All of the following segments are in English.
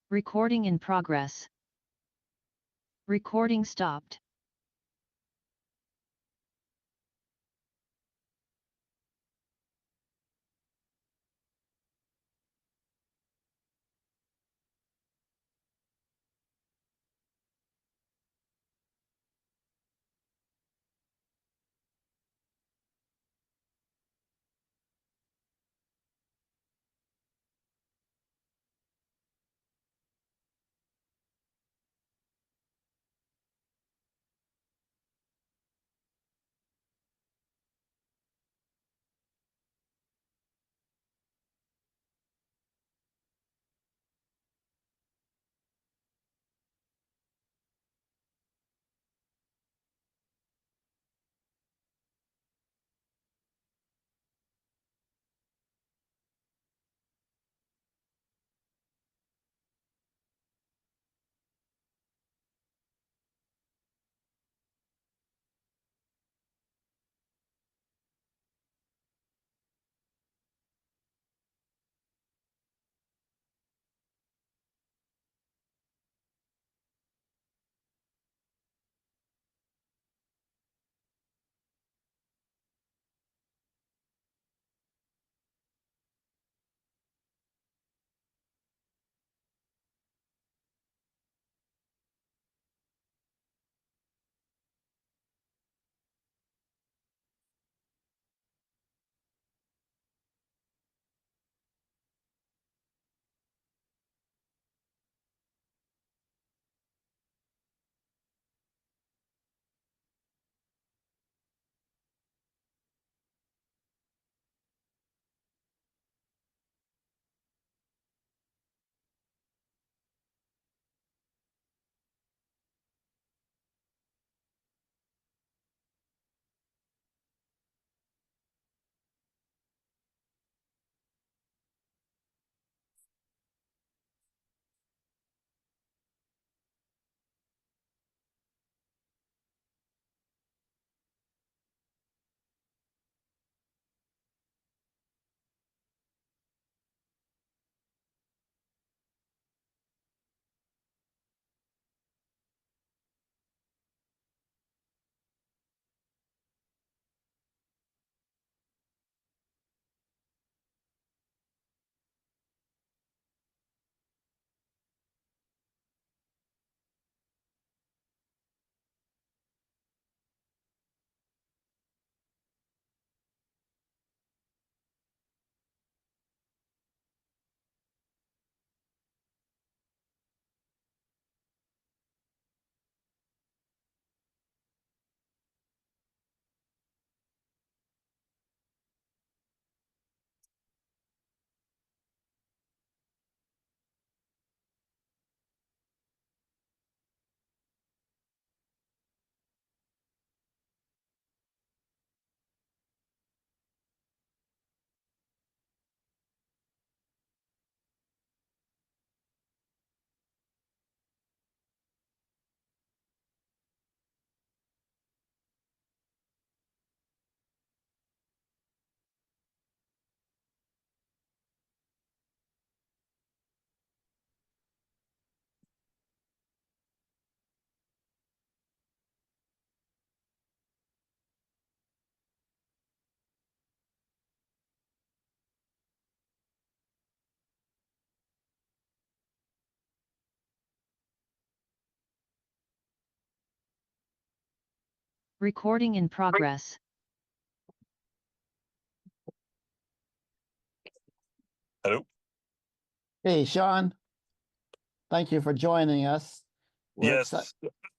Recording in progress. Recording stopped. Recording in progress. Hello. Hey, Sean. Thank you for joining us. Yes,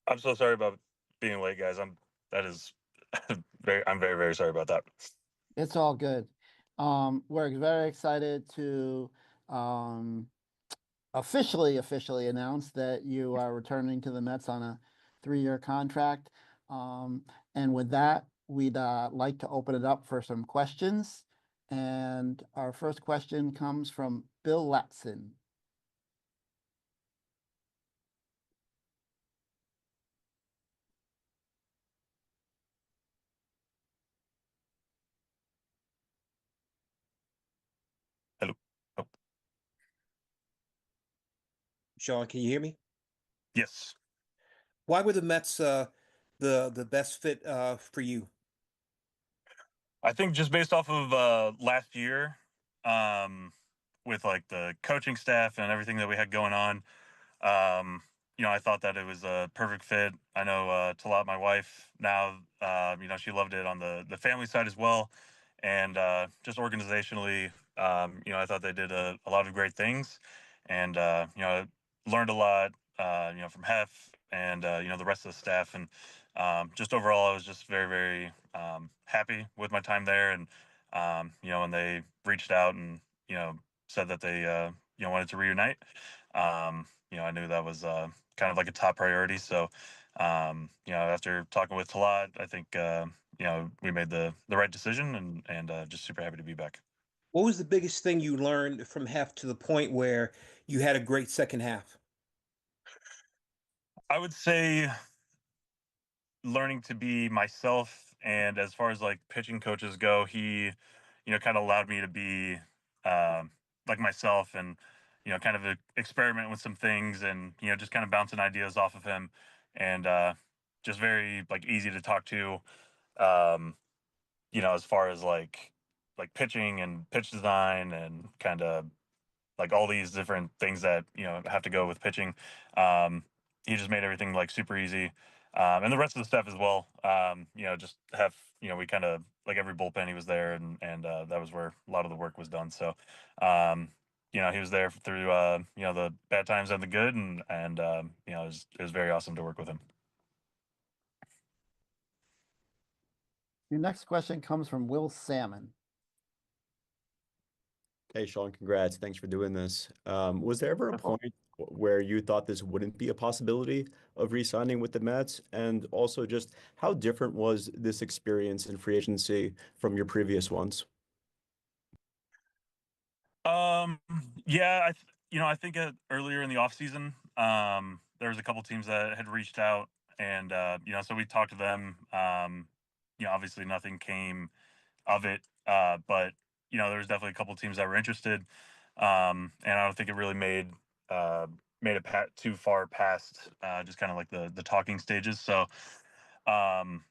I'm so sorry about being late, guys. I'm very very sorry about that. It's all good. We're very excited to officially announce that you are returning to the Mets on a 3-year contract. And with that, we'd like to open it up for some questions. And our first question comes from Bill Latson. Hello. Oh. Sean, can you hear me? Yes. Why were the Mets the best fit for you? I think just based off of last year, um, with like the coaching staff and everything that we had going on, um, I thought that it was a perfect fit. I know Talat, my wife, now, she loved it on the family side as well, and just organizationally, I thought they did a lot of great things, and learned a lot, from Hef and the rest of the staff, and just overall, I was just very, very happy with my time there, and when they reached out and said that they wanted to reunite. I knew that was kind of like a top priority. So, after talking with Talat, I think we made the right decision, and just super happy to be back. What was the biggest thing you learned from Hef to the point where you had a great second half? I would say learning to be myself, and as far as like pitching coaches go, he kind of allowed me to be um, like myself, and kind of experiment with some things, and just kind of bouncing ideas off of him, and just very like easy to talk to, um, as far as like pitching and pitch design and kind of like all these different things that have to go with pitching. Um, he just made everything like super easy, and the rest of the stuff as well. Just have we kind of like every bullpen he was there, and that was where a lot of the work was done. So, he was there through the bad times and the good, and it was very awesome to work with him. Your next question comes from Will Salmon. Hey, Sean, congrats. Thanks for doing this. Was there ever a Wonderful. point where you thought this wouldn't be a possibility of re-signing with the Mets? And also, just how different was this experience in free agency from your previous ones? Um, yeah, I think earlier in the offseason, there was a couple teams that had reached out, and so we talked to them. Obviously nothing came of it, but there was definitely a couple teams that were interested, and I don't think it really made it too far past just kind of like the talking stages. So, um,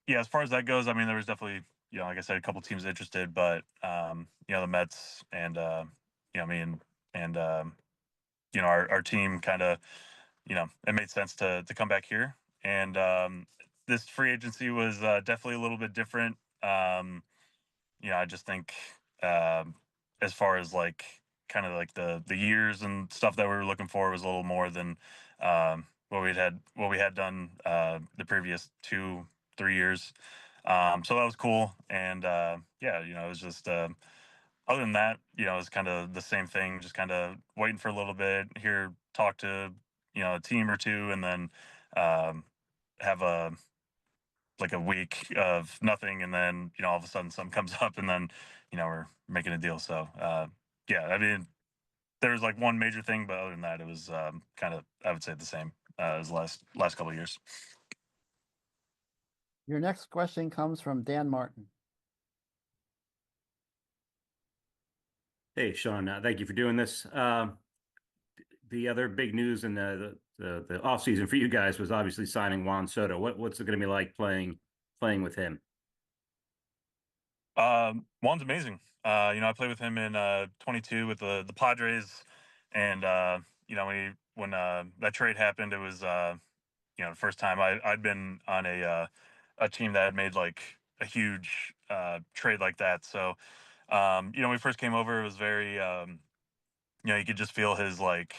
yeah, as far as that goes, I mean, there was definitely, like I said, a couple teams interested, but the Mets and me and our team kind of, it made sense to come back here, and this free agency was definitely a little bit different. I just think as far as like kind of like the years and stuff that we were looking for was a little more than what we had done the previous 2-3 years. So that was cool, and yeah, it was just other than that, it was kind of the same thing, just kind of waiting for a little bit here, talk to a team or two, and then um, have a week of nothing, and then all of a sudden something comes up, and then we're making a deal. So yeah, I mean, there was like one major thing, but other than that, it was kind of, I would say, the same as last couple of years. Your next question comes from Dan Martin. Hey, Sean, thank you for doing this. The other big news in the off season for you guys was obviously signing Juan Soto. What's it going to be like playing with him? Juan's amazing. I played with him in 22 with the Padres, and when that trade happened, it was the first time I'd been on a team that had made like a huge trade like that. So when we first came over, it was very you could just feel his like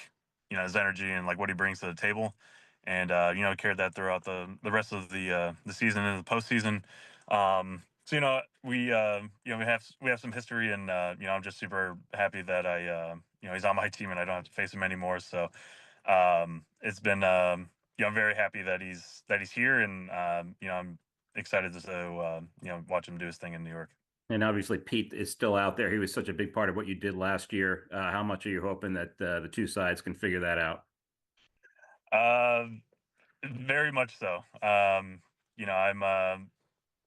his energy and like what he brings to the table, and carried that throughout the rest of the season and the postseason. So we have some history, and I'm just super happy that I he's on my team and I don't have to face him anymore. So it's been I'm very happy that he's here, and I'm excited to watch him do his thing in New York. And obviously, Pete is still out there. He was such a big part of what you did last year. How much are you hoping that the two sides can figure that out? Very much so. I'm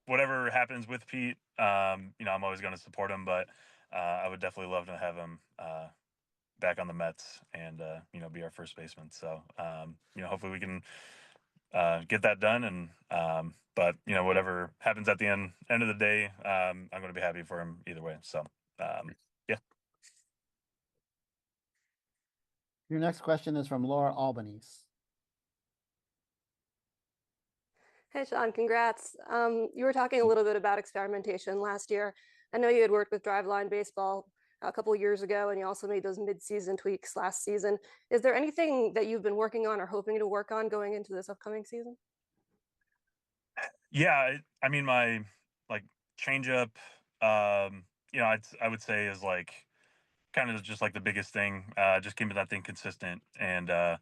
whatever happens with Pete. I'm always going to support him, but I would definitely love to have him back on the Mets and be our first baseman. So hopefully we can get that done. And but whatever happens at the end of the day, I'm going to be happy for him either way. So yeah. Your next question is from Laura Albanese. Hey, Sean, congrats. You were talking a little bit about experimentation last year. I know you had worked with Driveline Baseball a couple years ago, and you also made those mid-season tweaks last season. Is there anything that you've been working on or hoping to work on going into this upcoming season? Yeah, I mean, my like changeup, I would say is like kind of just like the biggest thing. Just keeping that thing consistent, and I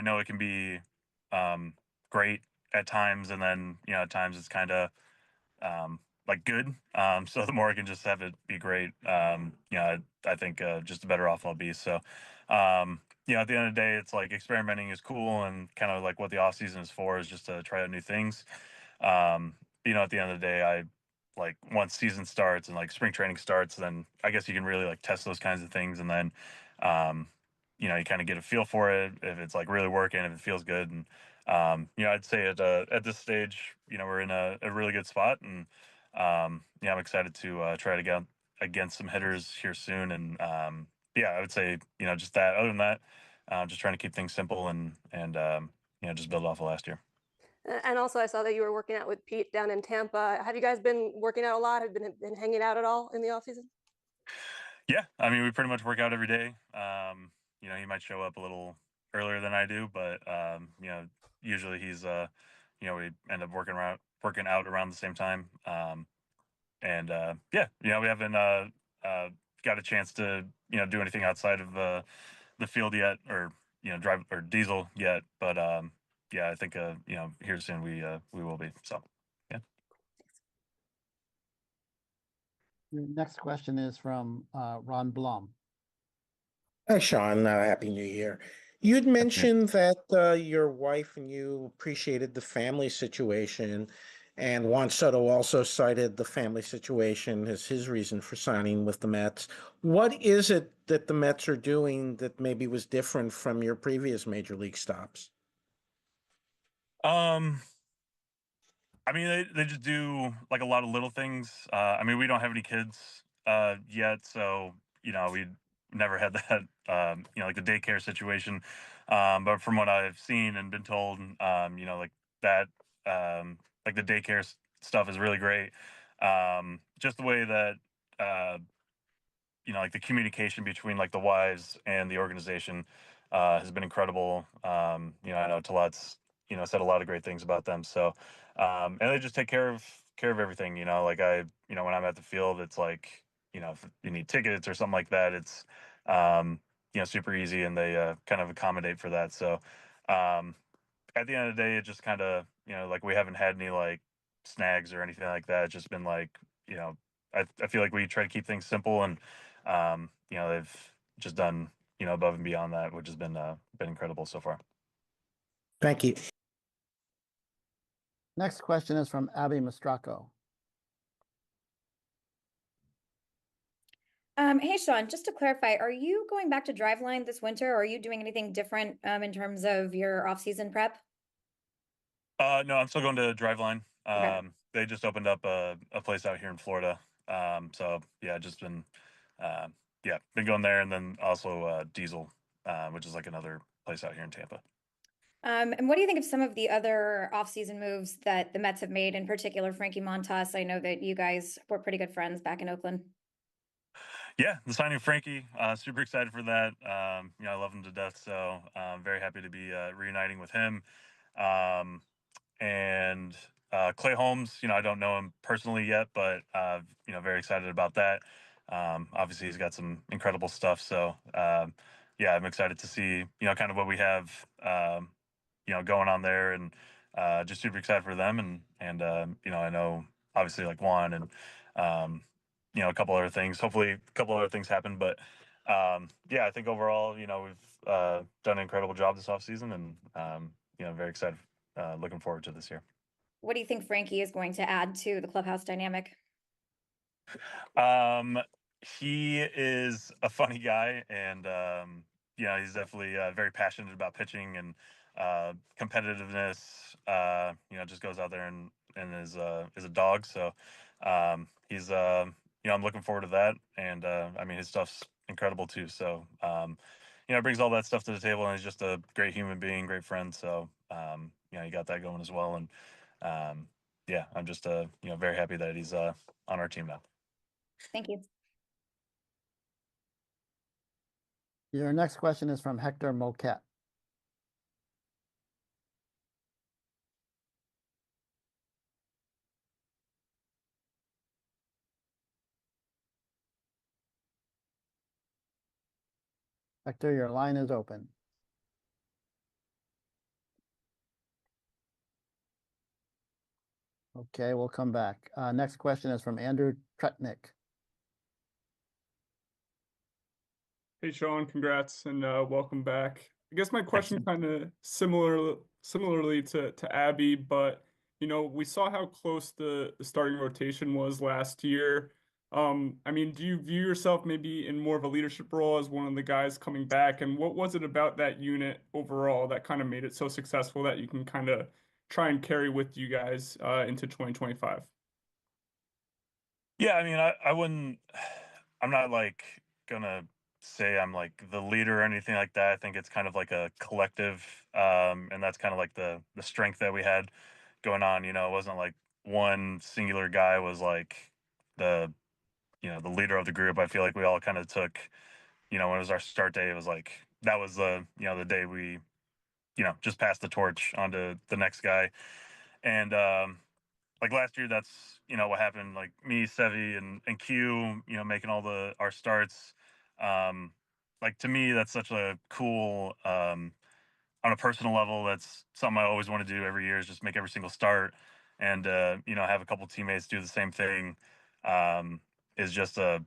know it can be great at times, and then at times it's kind of like good. So the more I can just have it be great, I think just the better off I'll be. So, at the end of the day, it's like experimenting is cool, and kind of like what the off season is for is just to try out new things. At the end of the day, I like once season starts and like spring training starts, then I guess you can really like test those kinds of things, and then you kind of get a feel for it if it's like really working, if it feels good. And I'd say at this stage, we're in a really good spot, and I'm excited to try it again against some hitters here soon. And I would say just that. Other than that, just trying to keep things simple and just build off of last year. And also, I saw that you were working out with Pete down in Tampa. Have you guys been working out a lot? Have you been hanging out at all in the off season? Yeah, I mean, we pretty much work out every day. He might show up a little earlier than I do, but usually he's we end up working out around the same time. We haven't got a chance to do anything outside of the field yet, or drive or diesel yet. But I think here soon we will be. So yeah. Your next question is from Ron Blum. Hi, Sean. Happy New Year. You'd mentioned that your wife and you appreciated the family situation, and Juan Soto also cited the family situation as his reason for signing with the Mets. What is it that the Mets are doing that maybe was different from your previous major league stops? I mean, they just do like a lot of little things. I mean, we don't have any kids yet, so we never had that like the daycare situation. But from what I've seen and been told, like that, like the daycare stuff is really great. Just the way that like the communication between like the wives and the organization has been incredible. I know Talat's said a lot of great things about them. So and they just take care of everything. Like when I'm at the field, it's like if you need tickets or something like that, it's super easy, and they kind of accommodate for that. So at the end of the day, it just kind of like we haven't had any like snags or anything like that. It's just been like I feel like we try to keep things simple, and they've just done above and beyond that, which has been incredible so far. Thank you. Next question is from Abby Mastracco. Hey, Sean, just to clarify, are you going back to Driveline this winter, or are you doing anything different in terms of your off-season prep? No, I'm still going to Driveline. Okay. They just opened up a place out here in Florida. So yeah, just been been going there, and then also Diesel, which is like another place out here in Tampa. And what do you think of some of the other off-season moves that the Mets have made, in particular Frankie Montas? I know that you guys were pretty good friends back in Oakland. Yeah, the signing of Frankie, super excited for that. I love him to death, so I'm very happy to be reuniting with him. And Clay Holmes, I don't know him personally yet, but very excited about that. Obviously, he's got some incredible stuff. So I'm excited to see kind of what we have going on there, and just super excited for them. And I know obviously like Juan and a couple other things. Hopefully, a couple other things happen, but I think overall, we've done an incredible job this offseason, and very excited. Looking forward to this year. What do you think Frankie is going to add to the clubhouse dynamic? he is a funny guy, and yeah, he's definitely very passionate about pitching and competitiveness. Just goes out there and is a dog. So he's I'm looking forward to that, and I mean his stuff's incredible too. So brings all that stuff to the table, and he's just a great human being, great friend. So you got that going as well, and yeah, I'm just very happy that he's on our team now. Thank you. Your next question is from Hector Moquette. Hector, your line is open. Okay, we'll come back. Next question is from Andrew Tretnick. Hey, Sean, congrats and welcome back. I guess my question kind of similarly to Abby, but we saw how close the starting rotation was last year. I mean, do you view yourself maybe in more of a leadership role as one of the guys coming back? And what was it about that unit overall that kind of made it so successful that you can kind of try and carry with you guys into 2025? Yeah, I mean, I wouldn't. I'm not like gonna say I'm like the leader or anything like that. I think it's kind of like a collective, and that's kind of like the strength that we had going on. It wasn't like one singular guy was like the the leader of the group. I feel like we all kind of took, when it was our start day, it was like that was the the day we just passed the torch on to the next guy, and like last year, that's what happened. Like me, Sevi, and Q, making all our starts. Like to me, that's such a cool on a personal level. That's something I always want to do every year is just make every single start, and have a couple teammates do the same thing. Is just a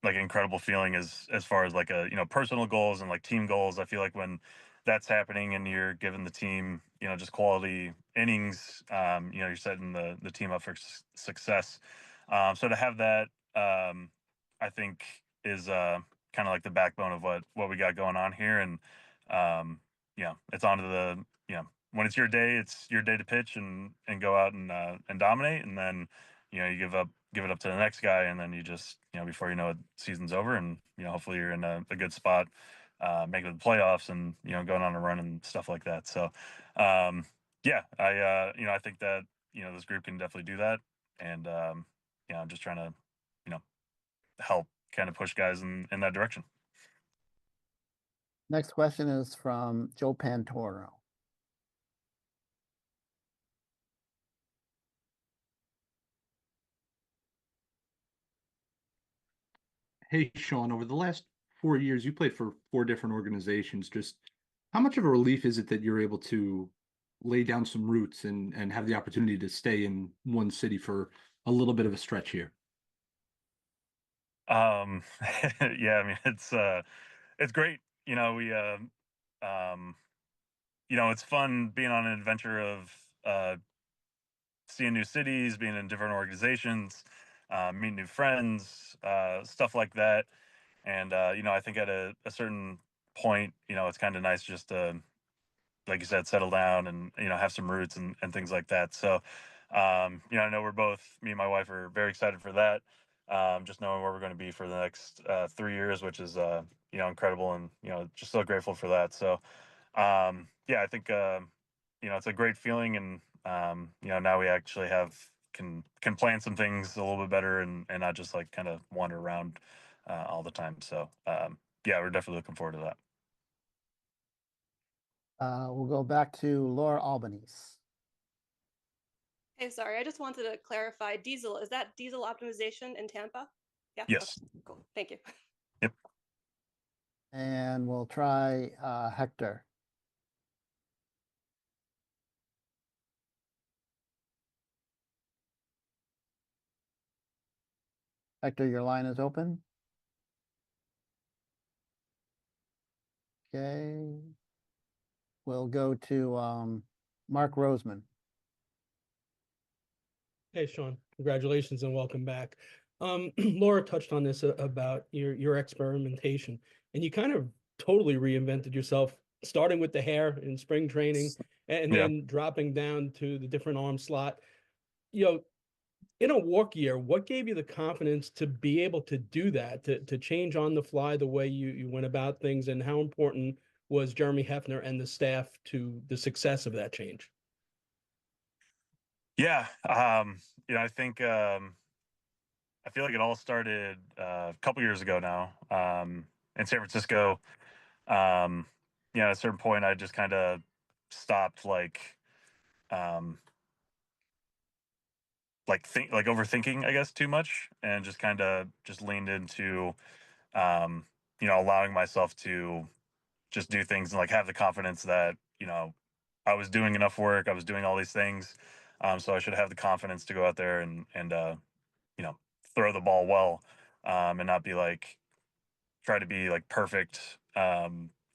like incredible feeling as far as like a personal goals and like team goals. I feel like when that's happening and you're giving the team just quality innings, you're setting the team up for success. So to have that, I think is kind of like the backbone of what we got going on here. And it's on to the when it's your day to pitch and go out and dominate, and then you give it up to the next guy, and then you just before you know it, season's over, and hopefully you're in a good spot, making the playoffs, and going on a run and stuff like that. So I think that this group can definitely do that, and I'm just trying to help kind of push guys in that direction. Next question is from Joe Pantoro. Hey, Sean, over the last 4 years, you played for 4 different organizations. Just how much of a relief is it that you're able to lay down some roots and have the opportunity to stay in one city for a little bit of a stretch here? Yeah, I mean it's great. It's fun being on an adventure of seeing new cities, being in different organizations, meeting new friends, stuff like that. And I think at a certain point, it's kind of nice just to, like you said, settle down and have some roots and things like that. So I know me and my wife are very excited for that. Just knowing where we're going to be for the next 3 years, which is incredible, and just so grateful for that. So I think it's a great feeling, and now we actually can plan some things a little bit better, and not just like kind of wander around all the time. So we're definitely looking forward to that. We'll go back to Laura Albanese. Hey, sorry, I just wanted to clarify. Diesel, is that diesel optimization in Tampa? Yeah. Yes. Okay, cool. Thank you. Yep. And we'll try Hector. Hector, your line is open. Okay. We'll go to Mark Roseman. Hey, Sean, congratulations and welcome back. Laura touched on this about your experimentation, and you kind of totally reinvented yourself, starting with the hair in spring training, and Yeah. then dropping down to the different arm slot. You know, in a walk year, what gave you the confidence to be able to do that, to change on the fly the way you went about things, and how important was Jeremy Hefner and the staff to the success of that change? Yeah. I think I feel like it all started a couple years ago now in San Francisco. At a certain point, I just kind of stopped um, overthinking, I guess, too much, and just kind of just leaned into um, allowing myself to just do things and like have the confidence that I was doing enough work, I was doing all these things, so I should have the confidence to go out there and throw the ball well, and not be like try to be like perfect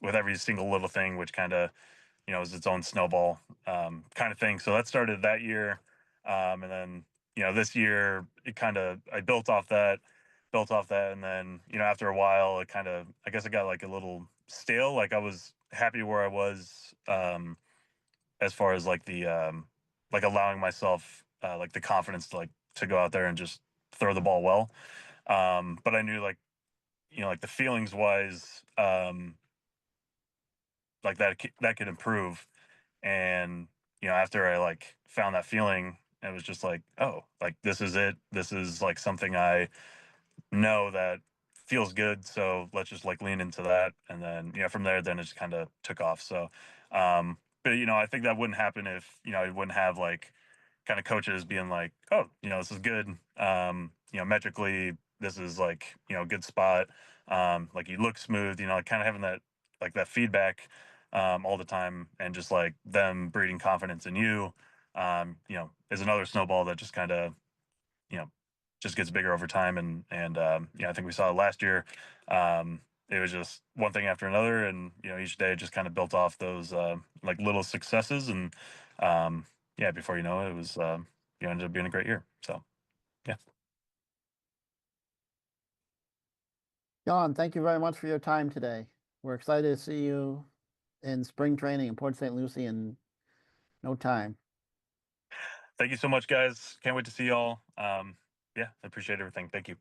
with every single little thing, which kind of is its own snowball kind of thing. So that started that year, and then this year it kind of I built off that, and then after a while it kind of I guess it got like a little stale. Like I was happy where I was as far as like the like allowing myself like the confidence to go out there and just throw the ball well. But I knew like like the feelings wise like that could improve. And after I like found that feeling, it was just like, oh, like this is it, this is like something I know that feels good, so let's just like lean into that. And then from there then it just kind of took off. So but I think that wouldn't happen if you wouldn't have like kind of coaches being like, oh, this is good, metrically this is like a good spot, like you look smooth, kind of having that like that feedback all the time, and just like them breeding confidence in you, is another snowball that just kind of you know just gets bigger over time. And I think we saw it last year. It was just one thing after another, and each day just kind of built off those like little successes. And before you know it, it was ended up being a great year. So yeah. John, thank you very much for your time today. We're excited to see you in spring training in Port St. Lucie in no time. Thank you so much, guys. Can't wait to see y'all. I appreciate everything. Thank you.